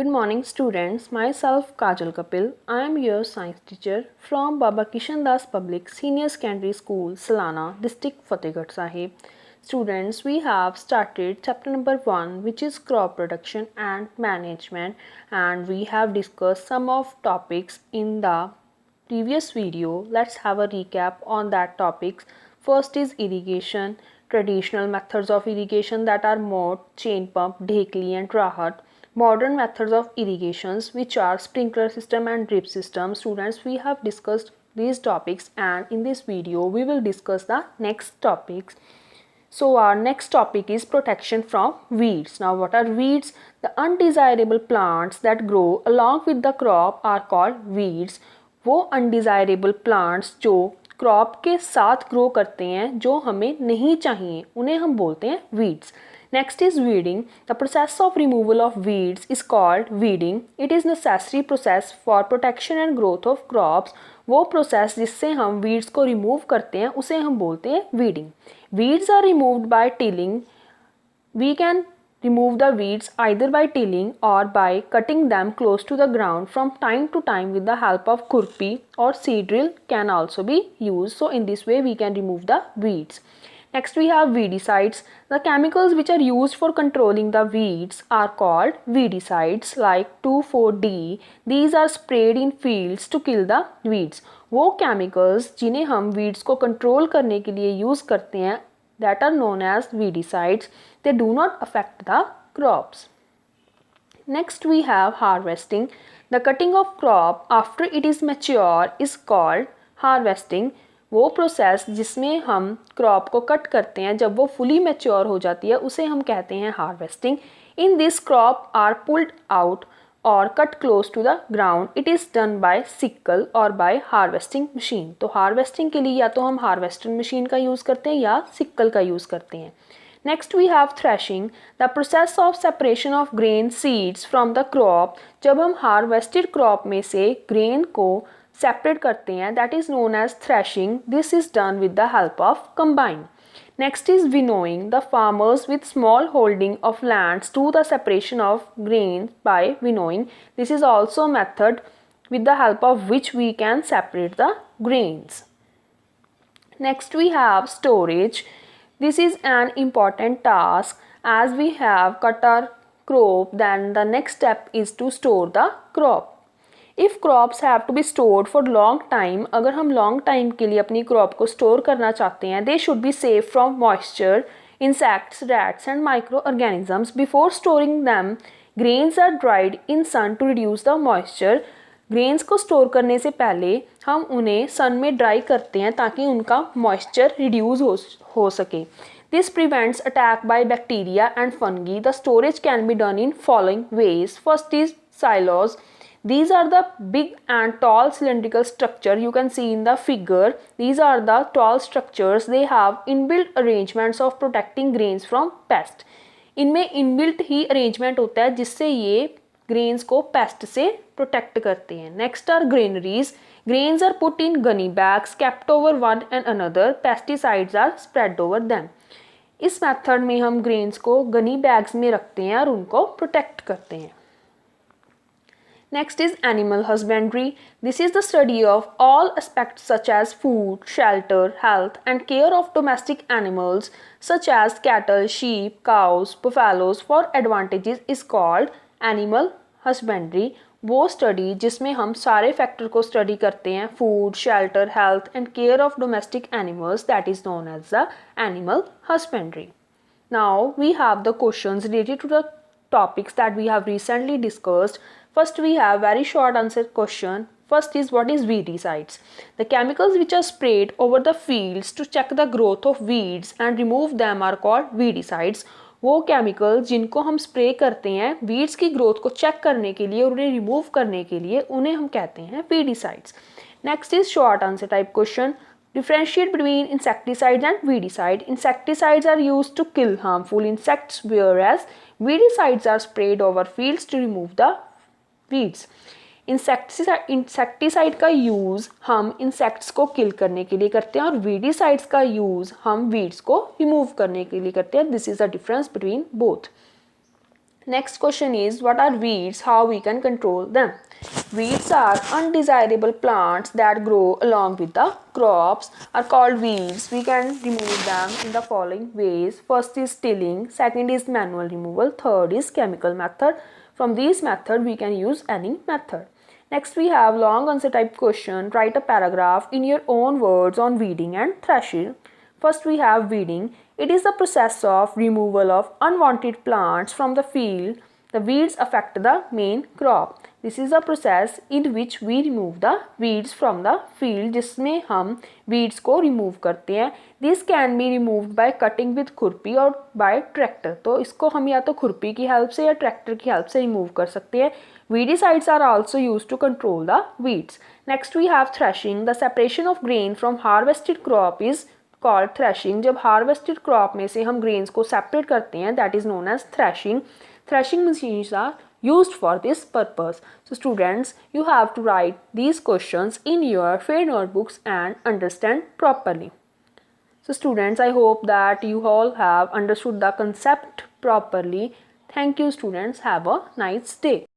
Good morning students, myself Kajal Kapil. I am your science teacher from Baba Kishan Das Public Senior Secondary School, Salana, District Fatehgarh Sahib. Students, we have started chapter number 1 which is crop production and management, and we have discussed some of topics in the previous video. Let's have a recap on that topics. First is irrigation, traditional methods of irrigation that are mode, chain pump, dhekli and rahat. Modern methods of irrigations which are sprinkler system and drip system. Students, we have discussed these topics, and in this video we will discuss the next topics. So our next topic is protection from weeds. Now what are weeds? The undesirable plants that grow along with the crop are called weeds. वो undesirable plants जो crop के साथ grow करते हैं, जो हमें नहीं चाहिए, उन्हें हम बोलते हैं weeds. Next is weeding. The process of removal of weeds is called weeding. It is necessary process for protection and growth of crops. वो प्रोसेस जिससे हम weeds को remove करते हैं उसे हम बोलते हैं weeding. Weeds are removed by tilling. We can remove the weeds either by tilling or by cutting them close to the ground from time to time with the help of khurpi, or seed drill can also be used. So in this way we can remove the weeds. Next we have weedicides. The chemicals which are used for controlling the weeds are called weedicides like 2,4-D. These are sprayed in fields to kill the weeds. वो chemicals जिन्हें हम weeds को control करने के लिए use करते हैं, that are known as weedicides. They do not affect the crops. Next we have harvesting. The cutting of crop after it is mature is called harvesting. वो प्रोसेस जिसमें हम क्रॉप को कट करते हैं जब वो फुली मैच्योर हो जाती है उसे हम कहते हैं harvesting. In this crop are pulled out और cut close to the ground. It is done by sickle और बाय हार्वेस्टिंग मशीन. तो हार्वेस्टिंग के लिए या तो हम हार्वेस्टिंग मशीन का यूज़ करते हैं या सिकल का यूज़ करते हैं. Next we have threshing. The process of separation of grain seeds from the crop. जब हम हार्वेस्टेड क्रॉप में से ग्रेन को सेपरेट करते हैं, that is known as threshing. This is done with the help of combine. Next is winnowing. The farmers with small holding of lands do the separation of grain by winnowing. This is also a method with the help of which we can separate the grains. Next we have storage. This is an important task. As we have cut our crop, then the next step is to store the crop. If crops have to be stored for long time, अगर हम long time के लिए अपनी crop को store करना चाहते हैं, they should be safe from moisture, insects, rats and microorganisms. Before storing them, grains are dried in sun to reduce the moisture. Grains को store करने से पहले हम उन्हें sun में dry करते हैं ताकि उनका moisture reduce हो सके. This prevents attack by bacteria and fungi. The storage can be done in following ways. First is silos. These are the big and tall cylindrical structure you can see in the figure. These are the tall structures. They have inbuilt arrangements of protecting grains from pest. इनमें inbuilt ही arrangement होता है जिससे ये grains को pest से protect करते हैं. Next are granaries. Grains are put in gunny bags kept over one and another. Pesticides are spread over them. इस method में हम grains को gunny bags में रखते हैं और उनको protect करते हैं. Next is animal husbandry. This is the study of all aspects such as food, shelter, health and care of domestic animals such as cattle, sheep, cows, buffaloes for advantages is called animal husbandry. वो study जिसमें हम सारे factor को study करते हैं, food, shelter, health and care of domestic animals, that is known as the animal husbandry. Now we have the questions related to the topics that we have recently discussed. First we have very short answer question. First is what is weedicides? The chemicals which are sprayed over the fields to check the growth of weeds and remove them are called weedicides. वो chemical जिनको हम spray करते हैं weeds की growth को check करने के लिए और उन्हें रिमूव करने के लिए, उन्हें हम कहते हैं weedicides. Next is short answer type question. Differentiate between insecticides and weedicides. Insecticides are used to kill harmful insects, whereas weedicides are sprayed over fields to remove the weeds. Insecticide का use हम insects को किल करने के लिए करते हैं और weedicides का यूज़ हम वीड्स को रिमूव करने के लिए करते हैं. This is the difference between both. Next question is, what are weeds? How we can control them? Weeds are undesirable plants that grow along with the crops are called weeds. We can remove them in the following ways. First is tilling, second is manual removal, third is chemical method. From these method we can use any method. Next we have long answer type question. Write a paragraph in your own words on weeding and threshing. First we have weeding. It is the process of removal of unwanted plants from the field. The weeds affect the main crop. This is a process in which we remove the weeds from the field, जिसमें हम weeds को remove करते हैं. This can be removed by cutting with खुरपी और by tractor. तो इसको हम या तो खुरपी की हेल्प से या ट्रैक्टर की हेल्प से remove कर सकते हैं. Weedicides are also used to control the weeds. Next we have threshing. The separation of grain from harvested crop is called threshing. जब harvested crop में से हम grains को separate करते हैं, that is known as threshing. Threshing machines are used for this purpose. So students, you have to write these questions in your fair notebooks and understand properly. So students, I hope that you all have understood the concept properly. Thank you students. Have a nice day.